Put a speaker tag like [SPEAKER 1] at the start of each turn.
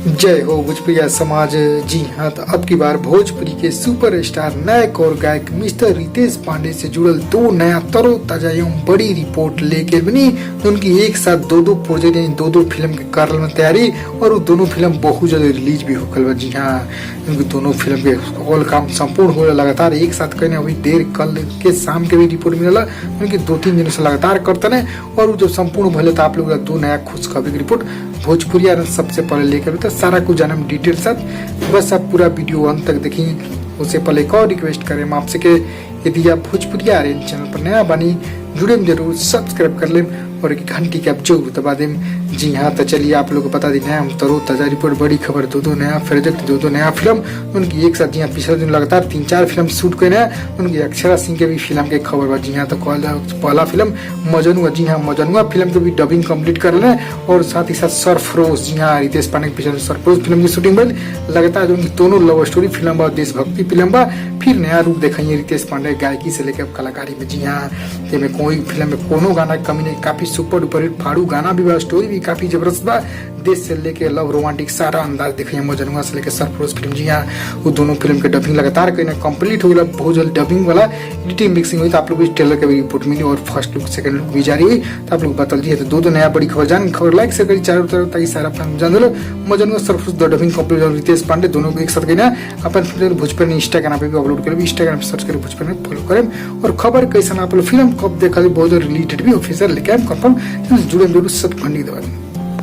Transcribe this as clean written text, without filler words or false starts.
[SPEAKER 1] जय हो भोजपुरिया समाज। जी हाँ, तो अब की बार भोजपुरी के सुपरस्टार नायक और गायक मिस्टर रितेश पांडे से जुड़ल दो नया तरोताजा एवं बड़ी रिपोर्ट लेके बनी। उनकी एक साथ दो प्रोजेक्ट यानी दो फिल्म के करल में तैयारी और वो दोनों फिल्म बहुत जल्द रिलीज भी होकल बा। जी हाँ, उनकी दोनों फिल्म के ऑल काम संपूर्ण हो लगातार एक साथ कहने अभी देर कल के शाम के भी रिपोर्ट मिला। उनके 2-3 दिनों से लगातार करते हैं और जब संपूर्ण भले तो आप लोग दो नया खुशखबरी की रिपोर्ट भोजपुरिया सबसे पहले लेकर तो सारा कुछ जानम डिटेल साथ। बस आप पूरा वीडियो अंत तक देखेंगे। उससे पहले एक और रिक्वेस्ट करें हम आपसे कि यदि आप भोजपुरिया आर्यन चैनल पर नया बनी जुड़े में जरूर सब्सक्राइब कर लें और एक घंटी की आप जरूर दबा दें। जी हाँ, तो चलिए आप लोगों को बता दें हम तरोताजा रिपोर्ट बड़ी खबर दो नया प्रोजेक्ट दो नया फिल्म उनकी एक साथ। जी हाँ, पिछले दिन लगातार 3-4 फिल्म शूट करे हैं। उनकी अक्षरा सिंह के भी फिल्म के खबर बा। जी हाँ, तो पहला फिल्म मजनुआ। जी हाँ, मजनुआ फिल्म के भी डबिंग कंप्लीट कर रहे हैं और साथ ही साथ सरफरोश। जी हाँ, रितेश पांडे के पिछले सरफरोश फिल्म की शूटिंग बन लगातार जो उनकी दोनों लव स्टोरी फिल्म बा, देशभक्ति फिल्म बा। फिर नया रूप देखेंगे रितेश पांडे गायकी से लेकर कलाकारी में। जी हाँ, में कोई फिल्म में कोनो गाना कमी नहीं, काफी सुपर डुपर हिट फाड़ू गाना भी बा, स्टोरी भी काफी जबरदस्त बा। देश से लेके लव रोमांटिक सारा अंदाज देखे मजनुआ से लेकर सरफरोश फिल्म। जी हाँ, वो दोनों फिल्म के डबिंग लगातार कहना कंप्लीट हो गया। बहुत जल्द डबिंग वाला एडिटिंग मिक्सिंग हुई तो आप लोग इस ट्रेलर का भी रिपोर्ट मिली और फर्स्ट लुक सेकंड लुक भी जारी हुई तो आप लोग बता दिए। तो दो नया बड़ी खबर लाइक से करी चारों तरफ ताकि सारा फिल्म जान लो। मजनुआ सरफरोश दो डबिंग कंप्लीट और रितेश पांडे दोनों को एक साथ कहना अपन फिल्म भोजपुरी इंस्टाग्राम पे भी अपलोड करें। इंस्टाग्राम सर्च करें भोजपुरी में फॉलो करें और खबर कैसा आप लोग फिल्म कब देखा बहुत जल्द रिलेटेड भी ऑफिशियल लेके कंफर्म जुड़े जरूर सब घंटी दबा।